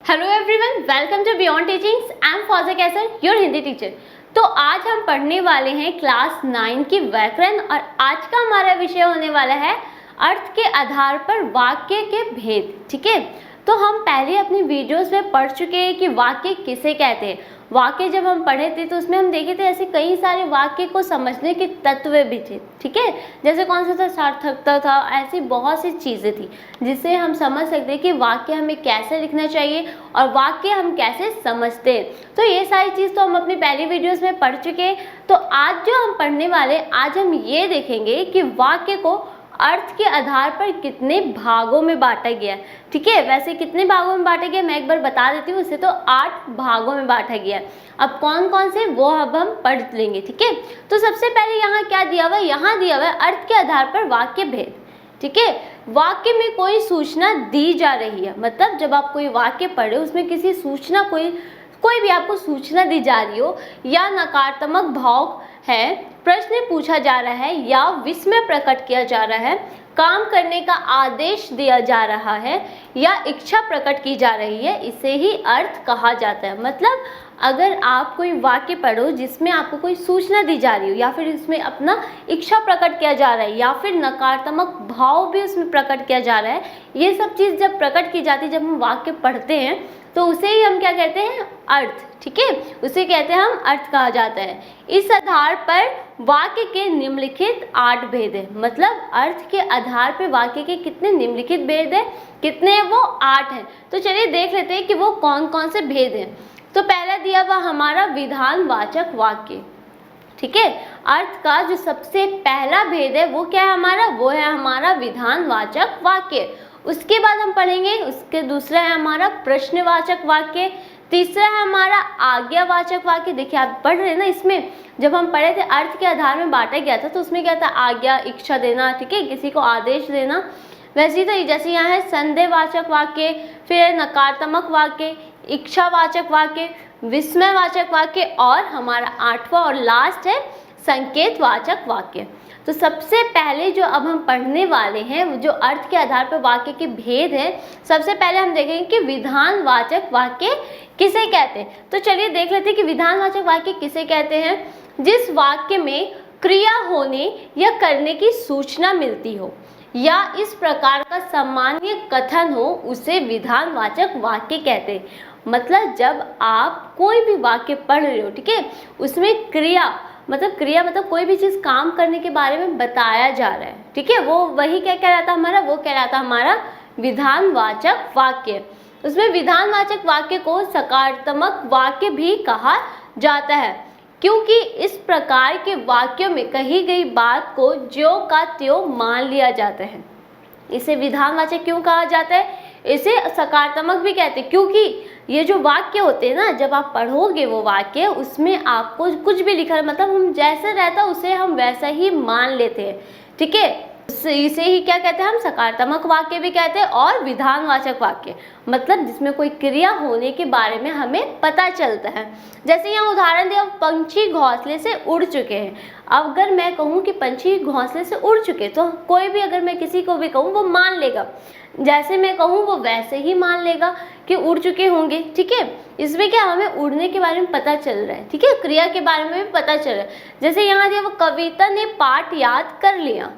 Hello everyone, welcome to Beyond Teachings. I am Fauzia Kaisar, your Hindi teacher. तो आज हम पढ़ने वाले हैं क्लास 9 की व्याकरण और आज का हमारा विषय होने वाला है अर्थ के आधार पर वाक्य के भेद। ठीक है, तो हम पहले अपनी वीडियोस में पढ़ चुके हैं कि वाक्य किसे कहते हैं। वाक्य जब हम पढ़े थे तो उसमें हम देखे थे ऐसे कई सारे वाक्य को समझने के तत्व भी थे। ठीक है, जैसे कौन सा था, सार्थकता था, ऐसी बहुत सी चीज़ें थी जिससे हम समझ सकते हैं कि वाक्य हमें कैसे लिखना चाहिए और वाक्य हम कैसे समझते हैं। तो ये सारी चीज़ तो हम अपनी पहली वीडियोस में पढ़ चुके हैं। तो आज जो हम पढ़ने वाले, आज हम ये देखेंगे कि वाक्य को अर्थ के आधार पर कितने भागों में बांटा गया है। ठीक है, वैसे कितने भागों में बांटा गया मैं एक बार बता देती हूँ। उसे तो 8 भागों में बांटा गया है। अब कौन कौन से वो अब हम पढ़ लेंगे। ठीक है, तो सबसे पहले यहाँ क्या दिया हुआ है, यहाँ दिया हुआ है अर्थ के आधार पर वाक्य भेद। ठीक है, वाक्य में कोई सूचना दी जा रही है, मतलब जब आप कोई वाक्य पढ़े उसमें किसी सूचना कोई भी आपको सूचना दी जा रही हो, या नकारात्मक भाव है, प्रश्न पूछा जा रहा है, या विस्मय प्रकट किया जा रहा है, काम करने का आदेश दिया जा रहा है, या इच्छा प्रकट की जा रही है, इसे ही अर्थ कहा जाता है। मतलब अगर आप कोई वाक्य पढ़ो जिसमें आपको कोई सूचना दी जा रही हो, या फिर इसमें अपना इच्छा प्रकट किया जा रहा है, या फिर नकारात्मक भाव भी उसमें प्रकट किया जा रहा है, ये सब चीज़ जब प्रकट की जाती है, जब हम वाक्य पढ़ते हैं तो उसे ही हम क्या कहते हैं, अर्थ। ठीक है, उसे कहते हैं हम अर्थ कहा जाता है। इस आधार पर वाक्य के निम्नलिखित 8 भेद है। मतलब अर्थ के आधार पर वाक्य के कितने निम्नलिखित भेद है, कितने हैं वो 8 हैं। तो चलिए देख लेते हैं कि वो कौन कौन से भेद हैं। तो पहला दिया हुआ हमारा विधानवाचक वाक्य। ठीक है, अर्थ का जो सबसे पहला भेद है वो क्या है हमारा, वो है हमारा विधानवाचक वाक्य। उसके बाद हम पढ़ेंगे, उसके दूसरा है हमारा प्रश्नवाचक वाक्य, तीसरा है हमारा आज्ञावाचक वाक्य। देखिए आप पढ़ रहे हैं ना, इसमें जब हम पढ़े थे अर्थ के आधार में बांटा गया था तो उसमें क्या था, आज्ञा, इच्छा देना, ठीक है, किसी को आदेश देना। वैसे ही तो जैसे यहाँ है संदेहवाचक वाक्य, फिर नकारात्मक वाक्य, इच्छावाचक वाक्य, विस्मयवाचक वाक्य, और हमारा 8वां और लास्ट है संकेतवाचक वाक्य। तो सबसे पहले जो अब हम पढ़ने वाले हैं, जो अर्थ के आधार पर वाक्य के भेद है, सबसे पहले हम देखेंगे कि विधानवाचक वाक्य किसे कहते हैं। तो चलिए देख लेते हैं कि विधानवाचक वाक्य किसे कहते हैं। जिस वाक्य में क्रिया होने या करने की सूचना मिलती हो, या इस प्रकार का सामान्य कथन हो, उसे विधानवाचक वाक्य कहते हैं। मतलब जब आप कोई भी वाक्य पढ़ रहे हो, ठीक है, उसमें क्रिया मतलब कोई भी चीज़ काम करने के बारे में बताया जा रहा है, ठीक है, वो वही क्या कहलाता हमारा, वो कहलाता हमारा विधानवाचक वाक्य। उसमें विधानवाचक वाक्य को सकारात्मक वाक्य भी कहा जाता है, क्योंकि इस प्रकार के वाक्यों में कही गई बात को ज्यों का त्यों मान लिया जाता है। इसे विधानवाचक क्यों कहा जाता है, इसे सकारात्मक भी कहते हैं, क्योंकि ये जो वाक्य होते हैं ना, जब आप पढ़ोगे वो वाक्य, उसमें आपको कुछ भी लिखा है, मतलब हम जैसे रहता उसे हम वैसा ही मान लेते हैं। ठीक है, इसे ही क्या कहते हैं हम, सकारात्मक वाक्य भी कहते हैं। और विधानवाचक वाक्य मतलब जिसमें कोई क्रिया होने के बारे में हमें पता चलता है। जैसे यहाँ उदाहरण दिया, पंछी घोंसले से उड़ चुके हैं। अगर मैं कहूँ कि पंछी घोंसले से उड़ चुके, तो कोई भी अगर मैं किसी को भी कहूँ वो मान लेगा, जैसे मैं कहूँ वो वैसे ही मान लेगा कि उड़ चुके होंगे। ठीक है, इसमें क्या हमें उड़ने के बारे में पता चल रहा है, ठीक है, क्रिया के बारे में भी पता चल रहा है। जैसे यहाँ दिया, वो कविता ने पाठ याद कर लिया,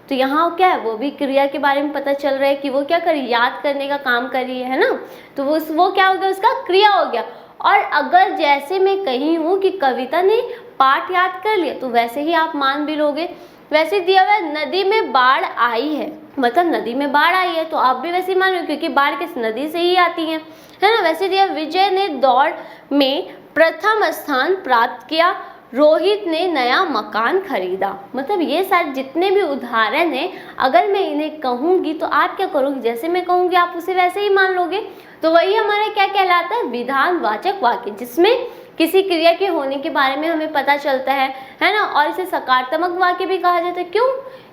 तो यहाँ क्या है, वो भी क्रिया के बारे में पता चल रहा है कि वो क्या करी, याद करने का काम कर रही है ना, तो वो क्या हो गया, उसका क्रिया हो गया। और अगर जैसे मैं कही हूँ कि कविता ने पाठ याद कर लिया, तो वैसे ही आप मान भी लोगे। वैसे दिया हुआ नदी में बाढ़ आई है, मतलब नदी में बाढ़ आई है, तो आप भी वैसे ही मान लो, क्योंकि बाढ़ किस नदी से ही आती है ना। वैसे दिया, विजय ने दौड़ में प्रथम स्थान प्राप्त किया, रोहित ने नया मकान खरीदा। मतलब ये सारे जितने भी उदाहरण हैं, अगर मैं इन्हें कहूँगी तो आप क्या करोगे, जैसे मैं कहूँगी आप उसे वैसे ही मान लोगे। तो वही हमारा क्या कहलाता है, विधानवाचक वाक्य, जिसमें किसी क्रिया के होने के बारे में हमें पता चलता है ना। और इसे सकारात्मक वाक्य भी कहा जाता है। क्यों,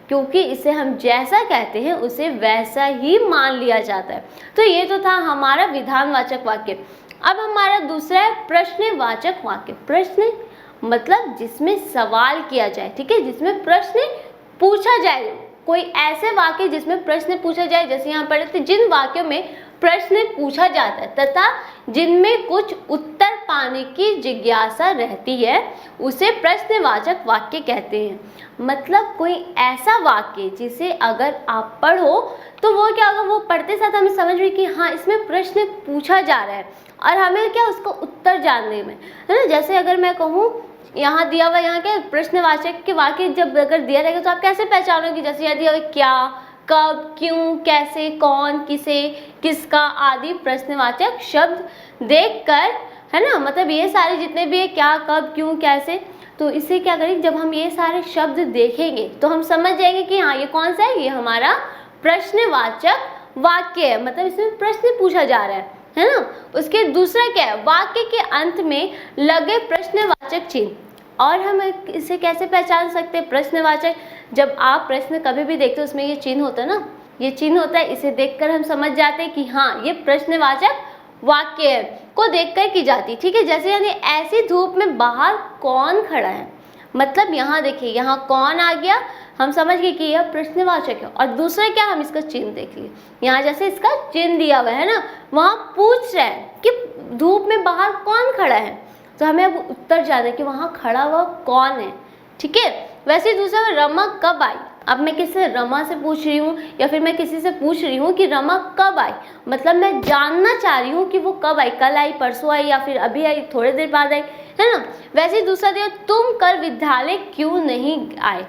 क्योंकि इसे हम जैसा कहते हैं उसे वैसा ही मान लिया जाता है। तो ये तो था हमारा विधानवाचक वाक्य। अब हमारा दूसरा है प्रश्नवाचक वाक्य। प्रश्न मतलब जिसमें सवाल किया जाए, ठीक है, जिसमें प्रश्न पूछा जाए, कोई ऐसे वाक्य जिसमें प्रश्न पूछा जाए। जैसे यहाँ पढ़े थे, जिन वाक्यों में प्रश्न पूछा जाता है तथा जिनमें कुछ उत्तर पाने की जिज्ञासा रहती है उसे प्रश्नवाचक वाक्य कहते हैं। मतलब कोई ऐसा वाक्य जिसे अगर आप पढ़ो तो वो क्या होगा, वो पढ़ते साथ हमें समझ में कि हाँ इसमें प्रश्न पूछा जा रहा है और हमें क्या उसका उत्तर जानने में, है ना। जैसे अगर मैं कहूँ यहाँ दिया हुआ, यहाँ के प्रश्नवाचक के वाक्य जब अगर दिया रहेगा तो आप कैसे पहचानोगे, जैसे यहाँ दिया हुआ क्या, कब, क्यों, कैसे, कौन, किसे, किसका आदि प्रश्नवाचक शब्द देखकर, है ना। मतलब ये सारे जितने भी है क्या, कब, क्यों, कैसे, तो इससे क्या करेंगे, जब हम ये सारे शब्द देखेंगे तो हम समझ जाएंगे कि हाँ ये कौन सा है, ये हमारा प्रश्नवाचक वाक्य है। मतलब इसमें प्रश्न पूछा जा रहा है ना। उसके दूसरा क्या है, वाक्य के अंत में लगे प्रश्नवाचक चिन्ह। और हम इसे कैसे पहचान सकते हैं प्रश्नवाचक, जब आप प्रश्न कभी भी देखते हो उसमें ये चिन्ह होता है ना, ये चिन्ह होता है, इसे देखकर हम समझ जाते हैं कि हाँ ये प्रश्नवाचक वाक्य है, को देखकर की जाती। ठीक है, जैसे यानी ऐसी धूप में बाहर कौन खड़ा है, मतलब यहाँ देखिए यहाँ कौन आ गया, हम समझ गए कि यह प्रश्नवाचक है। और दूसरा क्या, हम इसका चिन्ह देख लिए, यहाँ जैसे इसका चिन्ह दिया हुआ है ना, वहाँ पूछ रहे हैं कि धूप में बाहर कौन खड़ा है, तो हमें अब उत्तर जाना है कि वहाँ खड़ा हुआ कौन है। ठीक है, वैसे दूसरा रमा कब आई, अब मैं किसी रमा से पूछ रही हूँ या फिर मैं किसी से पूछ रही हूँ कि रमा कब आई, मतलब मैं जानना चाह रही हूँ कि वो कब आई, कल आई, परसों आई या फिर अभी आई, थोड़े देर बाद आई, है ना। वैसे दूसरा दिया तुम कल विद्यालय क्यों नहीं आए,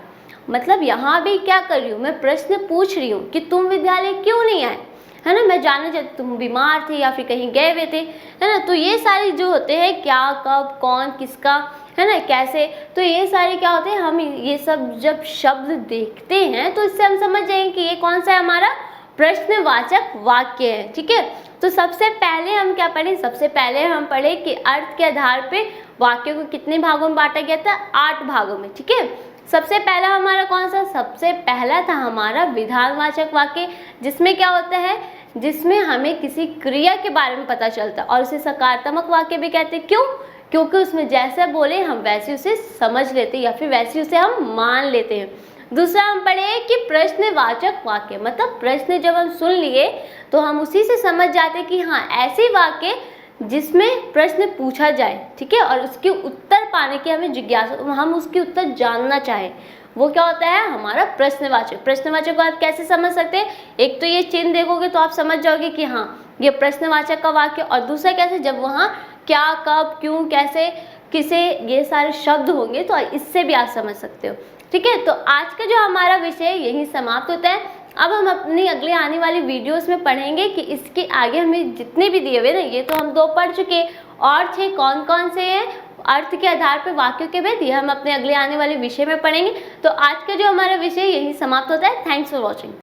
मतलब यहाँ भी क्या कर रही हूँ, मैं प्रश्न पूछ रही हूँ कि तुम विद्यालय क्यों नहीं आए, है ना। मैं जानना चाहती तुम बीमार थे या फिर कहीं गए हुए थे, है ना। तो ये सारे जो होते हैं क्या, कब, कौन, किसका, है ना, कैसे, तो ये सारे क्या होते हैं, हम ये सब जब शब्द देखते हैं तो इससे हम समझ जाएंगे कि ये कौन सा है, हमारा प्रश्नवाचक वाक्य है। ठीक है, तो सबसे पहले हम क्या पढ़े, सबसे पहले हम पढ़े कि अर्थ के आधार पे वाक्यों को कितने भागों में बांटा गया था, 8 भागों में। ठीक है, सबसे पहला हमारा कौन सा, सबसे पहला था हमारा विधानवाचक वाक्य, जिसमें क्या होता है, जिसमें हमें किसी क्रिया के बारे में पता चलता है और उसे सकारात्मक वाक्य भी कहते हैं। क्यों, क्योंकि उसमें जैसे बोले हम वैसे उसे समझ लेते हैं या फिर वैसे उसे हम मान लेते हैं। दूसरा हम पढ़े कि प्रश्नवाचक वाक्य, मतलब प्रश्न जब हम सुन लिए तो हम उसी से समझ जाते कि हाँ ऐसे वाक्य जिसमें प्रश्न पूछा जाए, ठीक है, और उसके उत्तर पाने की हमें जिज्ञासा, हम उसके उत्तर जानना चाहें, वो क्या होता है, हमारा प्रश्नवाचक। प्रश्नवाचक को आप कैसे समझ सकते हैं, एक तो ये चिन्ह देखोगे तो आप समझ जाओगे कि हाँ ये प्रश्नवाचक का वाक्य, और दूसरा कैसे, जब वहाँ क्या, कब, क्यों, कैसे, किसे, ये सारे शब्द होंगे तो इससे भी आप समझ सकते हो। ठीक है, तो आज का जो हमारा विषय यही समाप्त होता है। अब हम अपनी अगले आने वाली वीडियोस में पढ़ेंगे कि इसके आगे हमें जितने भी दिए हुए ना, ये तो हम 2 पढ़ चुके, और 6 कौन कौन से हैं अर्थ के आधार पर वाक्यों के भेद, ये हम अपने अगले आने वाले विषय में पढ़ेंगे। तो आज का जो हमारा विषय यही समाप्त होता है। Thanks for watching.